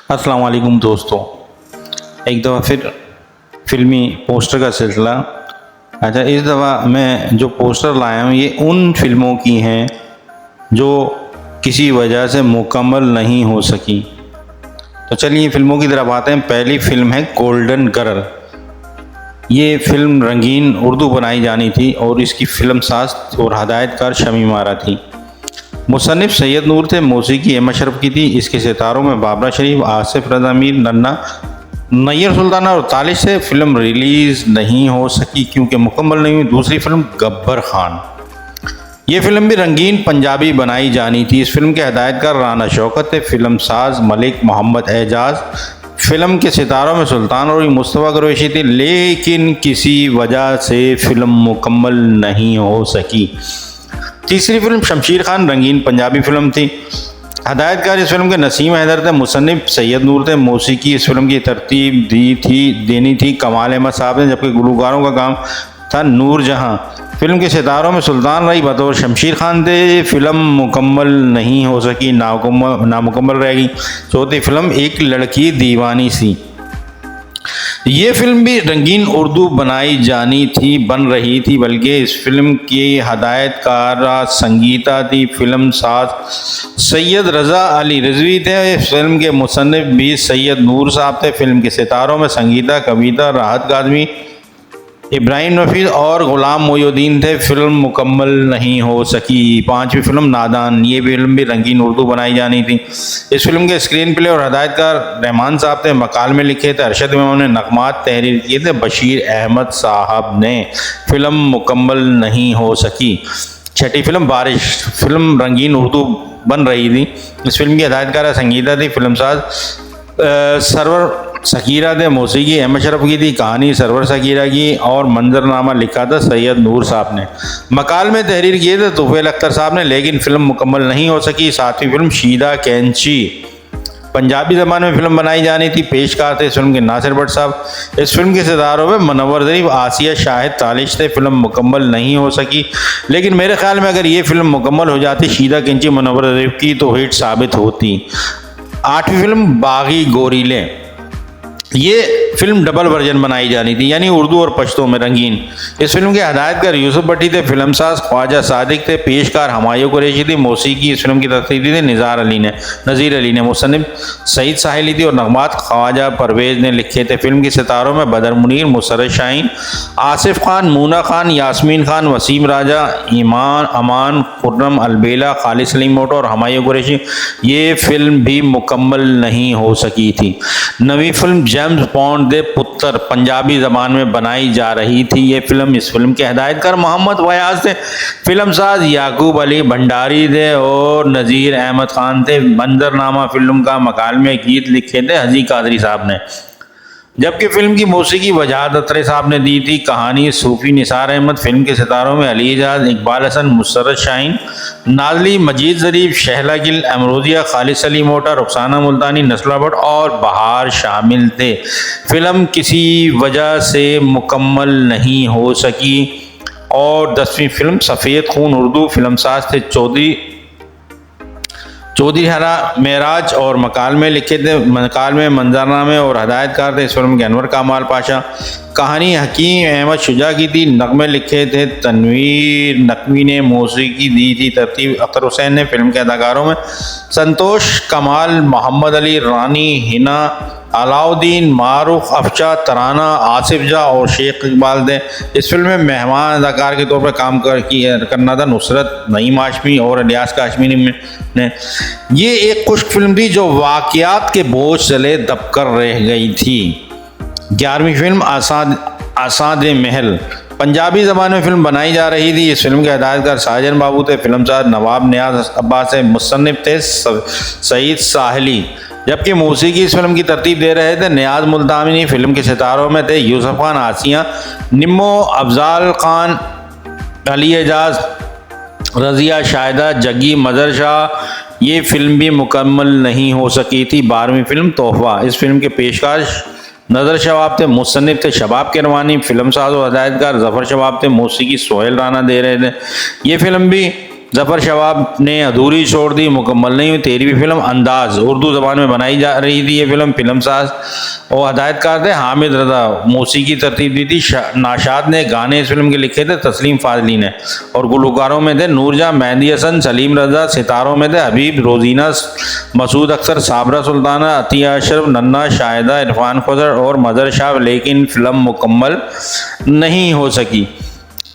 अस्सलाम वालेकुम दोस्तों, एक दफ़ा फिर फ़िल्मी पोस्टर का सिलसिला। अच्छा, इस दफ़ा मैं जो पोस्टर लाया हूँ ये उन फिल्मों की हैं जो किसी वजह से मुकम्मल नहीं हो सकी। तो चलिए फिल्मों की तरफ आते हैं। पहली फ़िल्म है गोल्डन गर्ल। ये फ़िल्म रंगीन उर्दू बनाई जानी थी और इसकी फ़िल्म साज और हदायतकार शमी मारा थी। मुसन्निफ सैयद नूर थे, मौसीकी अहमद शरफ की थी। इसके सितारों में बाबरा शरीफ, आसिफ रज़ा मीर, नन्ना, नैयर सुल्ताना और तालिश से। फिल्म रिलीज़ नहीं हो सकी क्योंकि मुकम्मल नहीं हुई। दूसरी फिल्म गब्बर खान। ये फिल्म भी रंगीन पंजाबी बनाई जानी थी। इस फिल्म के हदायतकार राना शौकत थे, फिल्म साज मलिक मोहम्मद एजाज। फिल्म के सितारों में सुल्तान और मुस्तफ़ा कुरैशी थी, लेकिन किसी वजह से फिल्म मुकम्मल नहीं हो सकी। तीसरी फिल्म शमशीर खान, रंगीन पंजाबी फिल्म थी। हदायतकार इस फिल्म के नसीम हैदर थे, मुसन्निफ सैयद नूर थे। मौसीकी इस फिल्म की तरतीब देनी थी कमाल अहमद साहब ने, जबकि गुलकारों का काम था नूर जहां। फिल्म के सितारों में सुल्तान रही बतौर शमशीर खान थे। फिल्म मुकम्मल नहीं हो सकी, नामुकम्मल रहेगी। चौथी फिल्म एक लड़की दीवानी सी। ये फिल्म भी रंगीन उर्दू बन रही थी, बल्कि इस फिल्म की हदायतकार संगीता थी। फिल्म साज सैयद रज़ा अली रिजवी थे। इस फिल्म के मुसन्निफ भी सैयद नूर साहब थे। फिल्म के सितारों में संगीता, कविता, राहत काज़मी, इब्राहिम नफीस और गुलाम मोयुद्दीन थे। फिल्म मुकम्मल नहीं हो सकी। पांचवी फिल्म नादान। ये फिल्म भी रंगीन उर्दू बनाई जानी थी। इस फिल्म के स्क्रीन प्ले और हदायतकार रहमान साहब थे, मकाल में लिखे थे अरशद इमाम ने, नगमात तहरीर किए थे बशीर अहमद साहब ने। फिल्म मुकम्मल नहीं हो सकी। छठी फिल्म बारिश। फिल्म रंगीन उर्दू बन रही थी। इस फिल्म की हदायतकार संगीता थी, फिल्म साज सरवर सकीरा थे, मौसीकी अहमद शरफ की थी, कहानी सरवर सकीरा की और मंजरनामा लिखा था सैयद नूर साहब ने। मकाल में तहरीर किए थे तुफैल अख्तर साहब ने, लेकिन फिल्म मुकम्मल नहीं हो सकी। सातवीं फिल्म शीदा कैंची। पंजाबी ज़बान में फिल्म बनाई जानी थी, पेशकार थे इस फिल्म के नासिर भट्ट साहब। इस फिल्म के सितारों में मुनव्वर ज़रीफ, आसिया शाहिद, तालिश थे। फिल्म मुकम्मल नहीं हो सकी, लेकिन मेरे ख्याल में अगर ये फिल्म मुकम्मल हो जाती शीदा कैंची मुनव्वर ज़रीफ की तो हिट साबित होती। आठवीं फिल्म बागी गोरीले। ये फिल्म डबल वर्जन बनाई जानी थी, यानी उर्दू और पश्तो में रंगीन। इस फिल्म के हदायतकार यूसुफ भट्टी थे, फिल्मसाज ख्वाजा सादिक थे, पेशकार हुमायूं कुरैशी थी। मौसीकी इस फिल्म की तरतीब दी थी नज़ीर अली ने, मुसन्निफ सईद साहिली थी और नगमात ख्वाजा परवेज ने लिखे थे। फिल्म के सितारों में बदर मुनीर, मुसर्रत शाहीन, आसिफ खान, मूना खान, यास्मीन खान, वसीम राजा, ईमान अमान, खुर्रम अलबेला, खालिद सलीम मोटो और हुमायूं कुरैशी। ये फिल्म भी मुकम्मल नहीं हो सकी थी। नवी फिल्म जेम्स बॉन्ड दे पुत्र पंजाबी ज़बान में बनाई जा रही थी। ये फिल्म इस फिल्म के हदायतकार मोहम्मद फयाज थे, फिल्म साज याकूब अली भंडारी थे और नज़ीर अहमद खान थे। मंजरनामा फिल्म का मकाल में गीत लिखे थे हजी कादरी साहब ने, जबकि फिल्म की मौसीकी वजाहत अत्रे साहब ने दी थी। कहानी सूफी निसार अहमद। फिल्म के सितारों में अली एजाज, इकबाल हसन, मुसर्रत शाहीन, नाजली, मजीद ज़रीफ, शहला गिल, अमरोजिया, खालिद सलीम मोटा, रुखसाना मुल्तानी, नस्ला भट्ट और बहार शामिल थे। फिल्म किसी वजह से मुकम्मल नहीं हो सकी। और 10वीं फिल्म सफ़ेद खून उर्दू। फिल्म साज थे चौधरी हरा मेराज और मकाल में लिखे थे, मकाल में मंजरनामे और हदायतकार थे इस फिल्म के अनवर कमाल पाशा। कहानी हकीम अहमद शुजा की थी, नगमे लिखे थे तनवीर नकवी ने, मौसीकी दी थी तरतीब अख्तर हुसैन ने। फिल्म के अदाकारों में संतोष कमाल, मोहम्मद अली, रानी हिना, अलाउद्दीन, मारूफ, अफशा, तराना, आसिफ जा और शेख इकबाल थे। इस फिल्म में मेहमान अदाकार के तौर पर काम करना था नुसरत नईम हाशमी और इलियास काशमी ने। ये एक खुश्क फिल्म थी जो वाक़यात के बोझ तले दबकर रह गई थी। 11वीं फिल्म आसाद महल। पंजाबी ज़बान में फिल्म बनाई जा रही थी। इस फिल्म के हदायतकार साजन बाबू थे, फिल्म साज नवाब नियाज अब्बास, मुसन्निफ थे सईद साहिली, जबकि मौसीकी इस फिल्म की तरतीब दे रहे थे नियाज मुल्तानी। फिल्म के सितारों में थे यूसुफ खान, आसिया, निम्मो, अफजाल खान, अली एजाज, रज़िया, शाहिदा, जग्गी, मज़र शाह। ये फिल्म भी मुकम्मल नहीं हो सकी थी। 12वीं फिल्म तोहफा। इस फिल्म के पेशकार नज़र शबाब थे, मुसन्निफ थे शबाब किरवानी, फिल्म साज और हदायतकार ज़फ़र शबाब थे, मौसीकी सोहेल राना दे रहे थे। ये फिल्म भी ज़फ़र शवाब ने अधूरी छोड़ दी, मुकम्मल नहीं हुई। 13वीं फिल्म अंदाज़, उर्दू ज़बान में बनाई जा रही थी ये फिल्म। फिल्मसाज और हदायतकार थे हामिद रज़ा, मौसीकी तरतीब दी थी नाशाद ने, गाने इस फिल्म के लिखे थे तस्लीम फाजली ने, और गुलकारों में थे नूरजहां, मेहंदी हसन, सलीम रज़ा। सितारों में थे हबीब, रोजीना, मसूद अख्तर, साबरा सुल्ताना, अतिया अशरफ, नन्ना, शाहिदा, इरफान खुसर और मजहर शाह। लेकिन फिल्म मुकम्मल नहीं हो सकी।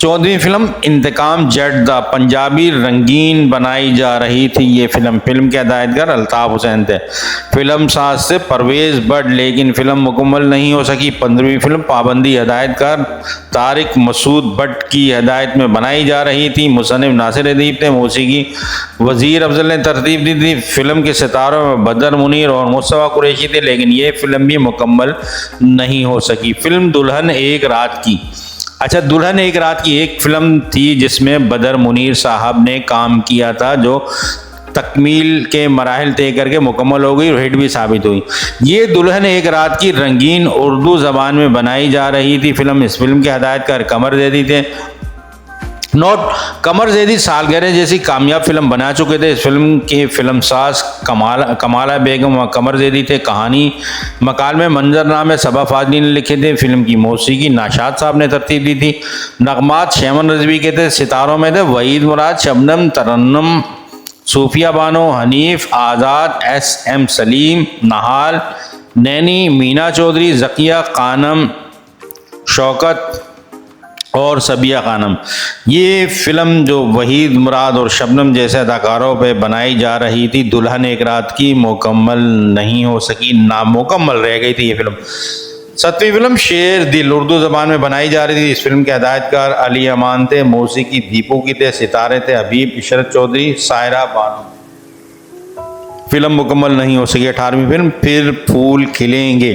14वीं film Inteqam Jatt the Punjabi, रंगीन बनाई जा रही थी ये फिल्म के हदायतकार अल्ताफ़ हुसैन थे। फिल्म साज थे परवेज़ बट, लेकिन फिल्म मुकम्मल नहीं हो सकी। 15वीं फिल्म पाबंदी, हदायतकार तारिक मसूद भट्ट की हदायत में बनाई जा रही थी। मुसन्निफ नासिर अदीब थे, मौसीकी वज़ीर अफजल ने तरतीब दी थी। फिल्म के सितारों में बदर मुनीर और मुस्तफ़ा कुरैशी थे, लेकिन ये फिल्म भी मुकम्मल नहीं हो सकी। फिल्म दुल्हन एक रात की, अच्छा, दुल्हन एक रात की एक फिल्म थी जिसमें बदर मुनीर साहब ने काम किया था, जो तकमील के मराहल तय करके मुकम्मल हो गई और हिट भी साबित हुई। ये दुल्हन एक रात की रंगीन उर्दू ज़बान में बनाई जा रही थी फिल्म। इस फिल्म के हदायतकार कमर जैदी थे। नोट, कमर जैदी सालगिरह जैसी कामयाब फिल्म बना चुके थे। इस फिल्म के फिल्मसाज कमाला बेगम व कमर जैदी थे। कहानी मकालमे मंजरनामे सबा फाजली ने लिखे थे। फिल्म की मौसीकी नाशाद साहब ने तरतीब दी थी। नगमात शेमन रजवी के थे। सितारों में थे वहीद मुराद, शबनम, तरन्नुम, सूफिया बानो, हनीफ, आज़ाद, SM सलीम, नहाल, नैनी, मीना चौधरी, ज़किया खानम, शौकत और सबिया खानम। ये फिल्म जो वहीद मुराद और शबनम जैसे अदाकारों पे बनाई जा रही थी, दुल्हन एक रात की, मुकम्मल नहीं हो सकी, नामुकम्मल रह गई थी ये फिल्म। 7वीं फिल्म शेर दिल, उर्दू ज़बान में बनाई जा रही थी। इस फिल्म के हदायतकार अली अमान थे, मौसीकी दीपू की थे, सितारे थे हबीब, इशरत चौधरी, सायरा बानो। फिल्म मुकम्मल नहीं हो सकी। 18वीं फिल्म फिर फूल खिलेंगे,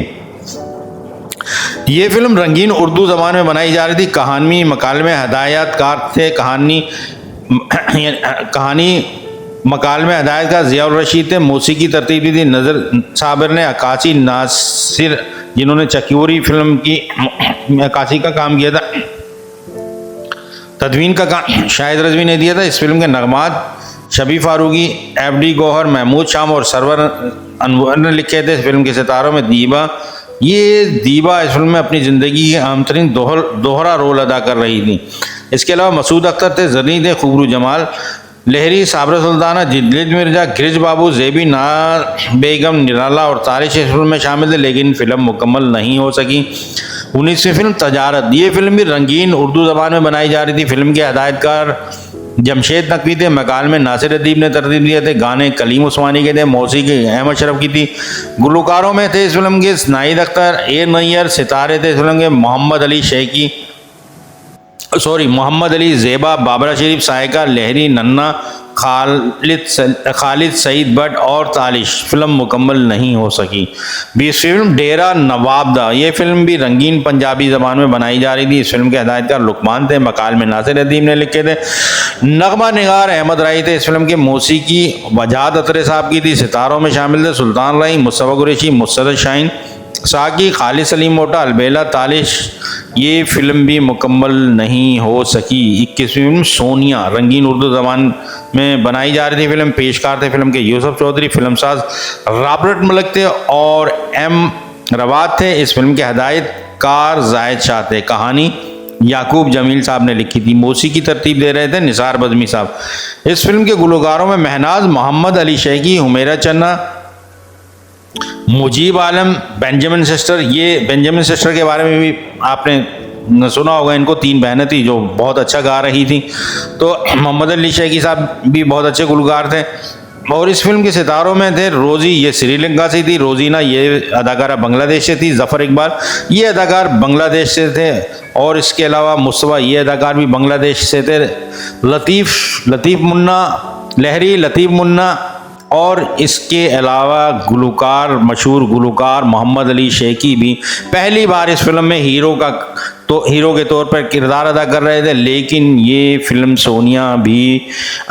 ये फिल्म रंगीन उर्दू ज़बान में बनाई जा रही थी। कहानी मकालमे हदायतकार थे, कहानी मकालमे हदायतकार ज़ियाउर रशीद थे। मौसीकी तरतीब दी थी नज़र साबिर ने। अक्कासी नासिर, जिन्होंने चकियोरी फिल्म की अक्कासी का काम किया था, तदवीन का काम शाहिद रज़वी ने दिया था। इस फिल्म के नगमात शबी फारूकी, FD गौहर, महमूद शाम और सरवर अनवर ने लिखे थे। इस फिल्म के सितारों में दीबा, ये दीबा इस फिल्म में अपनी ज़िंदगी के अहम तरीन दोहरा रोल अदा कर रही थी। इसके अलावा मसूद अख्तर थे, जनी थे, खुबरू जमाल, लहरी, साबरा सुल्ताना, जिद्द मिर्जा, गिरिज बाबू, जेबी नार बेगम, निराला और तारिश इस फिल्म में शामिल थे, लेकिन फिल्म मुकम्मल नहीं हो सकी। 19वीं फिल्म तजारत, ये फिल्म भी रंगीन उर्दू ज़बान में बनाई जा रही थी। फिल्म के हदायतकार जमशेद नकवी थे। मकाल में नासिर अदीब ने तरतीब दिए थे। गाने कलीम उस्मानी के थे। मौसीकी अहमद शरफ की थी। गुलकारों में थे इस फिल्म के नाहिद अख्तर, ए नैयर। सितारे थे इस फिल्म के मोहम्मद अली ज़ेबा, बाबरा शरीफ, सायका, लहरी, नन्ना, खालिद सईद भट्ट और तालिश। फिल्म मुकम्मल नहीं हो सकी। 20वीं फिल्म डेरा नवाबदा, ये फिल्म भी रंगीन पंजाबी ज़बान में बनाई जा रही थी। इस फिल्म के हदायतकार लुकमान थे। मकाल में नासिर अदीब ने लिखे थे। नगमा निगार अहमद राई थे। इस फिल्म के मौसीकी वजाद अतरे साहब की थी। सितारों में शामिल थे सुल्तान राई, मुस्तफ़ा कुरैशी, मुसरत शाहीन, साकी, खालिद सलीम मोटा, अलबेला, तालिश। ये फिल्म भी मुकम्मल नहीं हो सकी। 21वीं फिल्म सोनिया, रंगीन उर्दू ज़बान में बनाई जा रही थी फिल्म। पेशकार थे फिल्म के यूसुफ चौधरी, फिल्मसाज रॉबर्ट मलिक थे और M रवात थे। इस फिल्म के हदायतकार जाहिद शाह थे। कहानी याकूब जमील साहब ने लिखी थी। मौसीकी तरतीब दे रहे थे निसार बज़मी साहब। इस फिल्म के गुलकारों में महनाज, मोहम्मद अली शेखी, हुमैरा चन्ना, मुजीब आलम, बेंजामिन सिस्टर। ये बेंजामिन सिस्टर के बारे में भी आपने सुना होगा। इनको 3 बहनें थी जो बहुत अच्छा गा रही थी। तो मोहम्मद अली शेखी साहब भी बहुत अच्छे गुलकार थे। और इस फिल्म के सितारों में थे रोज़ी, ये श्रीलंका से थी। रोजीना, ये अदाकारा बांग्लादेश से थी। ज़फ़र इकबाल, ये अदाकार बांग्लादेश से थे। और इसके अलावा मुस्तफ़ा, ये अदाकार भी बांग्लादेश से थे। लतीफ़ मुन्ना, लहरी, लतीफ़ मुन्ना। और इसके अलावा मशहूर गुलकार मोहम्मद अली शेखी भी पहली बार इस फिल्म में हीरो के तौर पर किरदार अदा कर रहे थे। लेकिन ये फिल्म सोनिया भी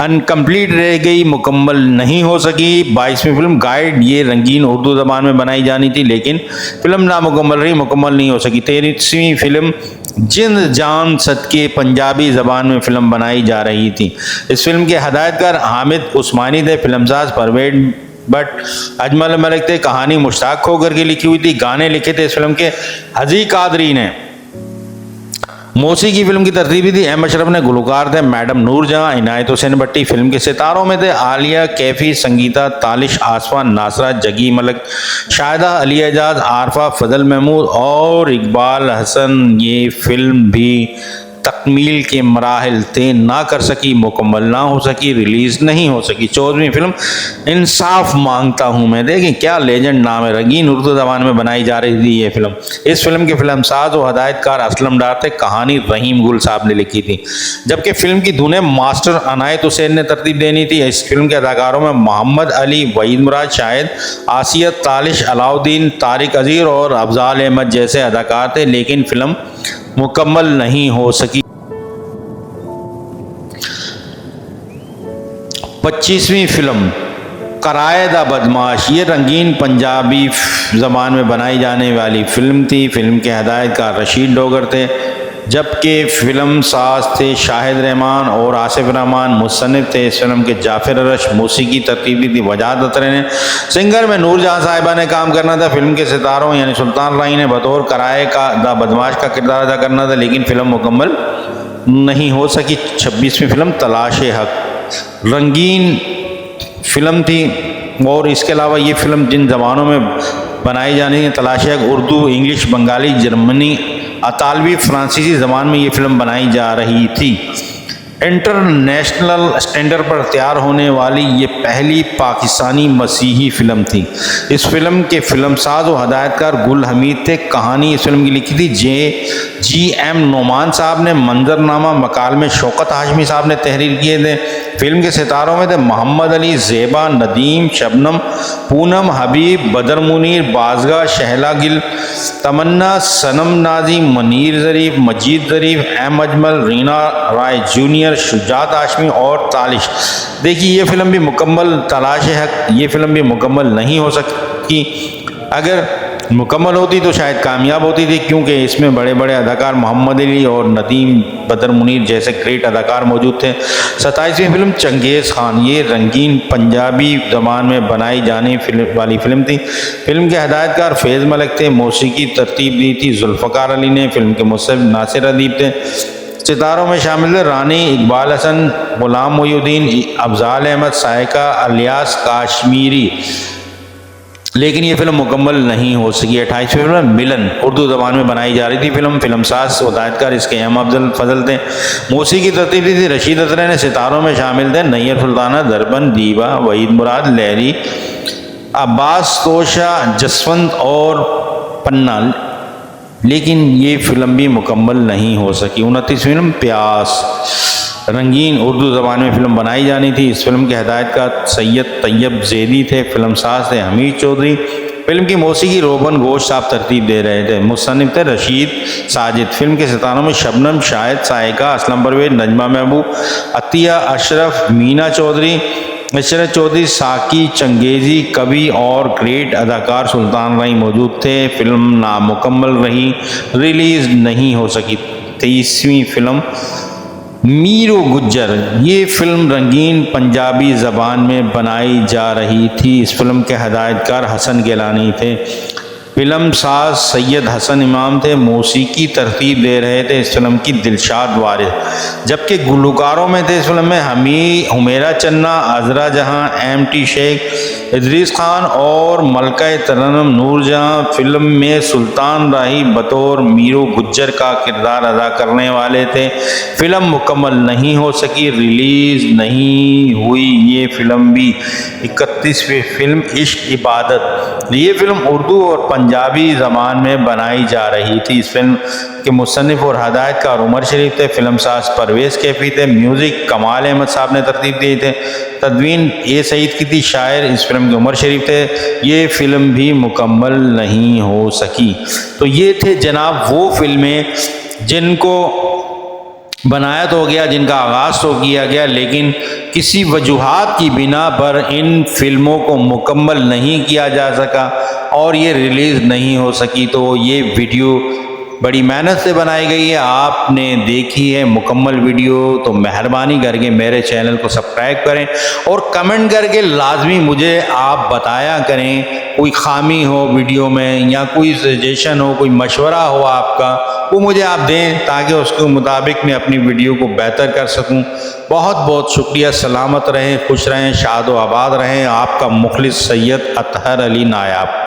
अनकम्प्लीट रह गई, मुकम्मल नहीं हो सकी। 22वीं फिल्म गाइड, ये रंगीन उर्दू ज़बान में बनाई जानी थी, लेकिन फिल्म नामुकम्मल रही, मुकम्मल नहीं हो सकी। 23वीं फिल्म जिंद जान सदके पंजाबी ज़बान में फ़िल्म बनाई जा रही थी। इस फिल्म के हदायतकार हामिद उस्मानी थे, फिल्मसाज परवेज बट अजमल मलिक थे, कहानी मुश्ताक खोकर की लिखी हुई थी, गाने लिखे थे इस फिल्म के हजी कादरी ने, मौसीकी फिल्म की तरतीबी थी एम अशरफ ने, गुलकार थे मैडम नूरजहां, इनायत हुसैन भट्टी। फिल्म के सितारों में थे आलिया, कैफी, संगीता, तालिश, आसफा, नासरा, जगी मलक, शाहिदा अली एजाज, आरफा, फजल महमूद और इकबाल हसन। ये फिल्म भी तकमील के मराहल तय ना कर सकी, मुकम्मल ना हो सकी, रिलीज नहीं हो सकी। 14वीं फिल्म इंसाफ मांगता हूँ मैं, देखें क्या लेजेंड नाम है, रंगीन उर्दू ज़बान में बनाई जा रही थी ये फिल्म। इस फिल्म के फिल्मसाज और हदायतकार असलम डार थे, कहानी रहीम गुल साहब ने लिखी थी, जबकि फिल्म की धुनें मास्टर इनायत हुसैन ने तरतीब देनी थी। इस फिल्म के अदाकारों में मोहम्मद अली, वहीद मुराद, शाहिद, आसिया, तालिश, अलाउद्दीन, तारिक अजीर और अफजाल अहमद जैसे अदाकार थे, लेकिन फिल्म मुकम्मल नहीं हो सकी। 25वीं फिल्म कराए दा बदमाश, ये रंगीन पंजाबी ज़बान में बनाई जाने वाली फिल्म थी। फिल्म के हदायतकार रशीद डोगर थे, जबकि फिल्म साज थे शाहिद रहमान और आसिफ रहमान। मुसन्निफ थे इस फिल्म के जाफर अरश, मौसीकी तरतीबी थी वजाद अतरे ने, सिंगर में नूरजहां साहिबा ने काम करना था। फिल्म के सितारों यानी सुल्तान राही ने बतौर कराए का दा बदमाश का किरदार अदा करना था, लेकिन फिल्म मुकम्मल नहीं हो सकी। 26वीं फिल्म तलाश हक, रंगीन फिल्म थी और इसके अलावा ये फिल्म जिन ज़बानों में बनाई जानी है, तलाश हक उर्दू, इंग्लिश, बंगाली, जर्मनी, अतालवी, फ्रांसीसी ज़बान में ये फिल्म बनाई जा रही थी। इंटरनेशनल स्टैंडर्ड पर तैयार होने वाली ये पहली पाकिस्तानी मसीही फिल्म थी। इस फिल्म के फिल्मसाज और हदायतकार गुल हमीद थे, कहानी इस फिल्म की लिखी थी G.M. नोमान साहब ने, मंजरनामा मकाल में शौकत हाशमी साहब ने तहरीर किए थे। फिल्म के सितारों में थे मोहम्मद अली, ज़ेबा, नदीम, शबनम, पूनम, हबीब, बदर मुनीर, बाज़गा, शहला गिल, तमन्ना, सनम नाजी, मनीर ज़रीफ, मजीद ज़रीफ, एम अजमल, रीना राय जूनियर, शुजात हाशमी और तालिश। देखिए ये फिल्म भी मुकम्मल, तलाश हक ये फिल्म भी मुकम्मल नहीं हो सकी। अगर मुकम्मल होती तो शायद कामयाब होती थी, क्योंकि इसमें बड़े बड़े अदाकार मोहम्मद अली और नदीम, बदर मुनीर जैसे ग्रेट अदाकार मौजूद थे। 27वीं फिल्म चंगेज़ खान, ये रंगीन पंजाबी ज़बान में बनाई जाने वाली फिल्म थी। फिल्म के हदायतकार फैज़ मलिक थे, मौसीकी तरतीब दी थी जुल्फ़कार अली ने, फिल्म के मुसव्विर नासिर अदीब थे। सितारों में शामिल थे रानी, इकबाल हसन, गुलाम मोहुद्दीन, अफजाल अहमद, सायका, अलियास काश्मीरी, लेकिन ये फिल्म मुकम्मल नहीं हो सकी। 28वीं फिल्म मिलन, उर्दू ज़बान में बनाई जा रही थी फिल्म, फिल्मसाज हदायतकार इसके एम अब्दुल फजल थे, मौसीकी तरतीब थी रशीद अतरे ने। सितारों में शामिल थे नैयर सुल्ताना, दरबन, दीवा, वहीद मुराद, लहरी, अब्बास तोशा, जसवंत और पन्ना, लेकिन ये फिल्म भी मुकम्मल नहीं हो सकी। 29वीं फिल्म प्यास, रंगीन उर्दू ज़बान में फिल्म बनाई जानी थी। इस फिल्म के हदायतकार सैयद तैयब ज़ैदी थे, फिल्मसाज थे हमीद चौधरी। फिल्म की मौसीकी रोबन गोश साहब तरतीब दे रहे थे, मुसन्निफ थे रशीद साजिद। फिल्म के सितारों में शबनम, शाहिद, सायका, असलम परवेज, नजमा महबूब, अतिया, अशरफ, मीना चौधरी, इशरत चौधरी, साकी, चंगेज़ी, कवि और ग्रेट अदाकार सुल्तान राही मौजूद थे। फिल्म नामुकम्मल रही, रिलीज़ नहीं हो सकी। 23वीं फिल्म मीरो गुज्जर, ये फिल्म रंगीन पंजाबी ज़बान में बनाई जा रही थी। इस फिल्म के हदायतकार हसन गिलानी थे, फिल्म साज सैयद हसन इमाम थे, मौसीकी तरतीब दे रहे थे इस फिल्म की दिलशाद वारिस, जबकि गुलकारों में थे इस फिल्म में हुमेरा चन्ना, अजरा जहां, M.T. शेख, इदरीस खान और मलका तरन्नुम नूरजहां। फिल्म में सुल्तान राही बतौर मीरो गुज्जर का किरदार अदा करने वाले थे। फिल्म मुकम्मल नहीं हो सकी, रिलीज़ नहीं हुई ये फिल्म भी। 31वीं फिल्म इश्क इबादत, ये फिल्म उर्दू और पंजाबी ज़बान में बनाई जा रही थी। इस फिल्म के मुसन्निफ और हदायतकार उमर शरीफ थे, फिल्मसाज परवेज़ कैफ़ी थे, म्यूज़िक कमाल अहमद साहब ने तरतीब दिए थे, तदवीन ए सईद की थी, शायर इस फिल्म के उमर शरीफ थे। ये फिल्म भी मुकम्मल नहीं हो सकी। तो ये थे जनाब वो फिल्में जिनको बनाया तो गया, जिनका आगाज़ तो किया गया, लेकिन किसी वजूहात की बिना पर इन फिल्मों को मुकम्मल नहीं किया जा सका और ये रिलीज़ नहीं हो सकी। तो ये वीडियो बड़ी मेहनत से बनाई गई है, आपने देखी है मुकम्मल वीडियो, तो मेहरबानी करके मेरे चैनल को सब्सक्राइब करें और कमेंट करके लाजमी मुझे आप बताया करें, कोई खामी हो वीडियो में या कोई सजेशन हो, कोई मशवरा हो आपका, वो मुझे आप दें ताकि उसके मुताबिक मैं अपनी वीडियो को बेहतर कर सकूं। बहुत बहुत शुक्रिया। सलामत रहें, खुश रहें, शाद व आबाद रहें। आपका मुखलिस सैयद अतहर अली नायाब।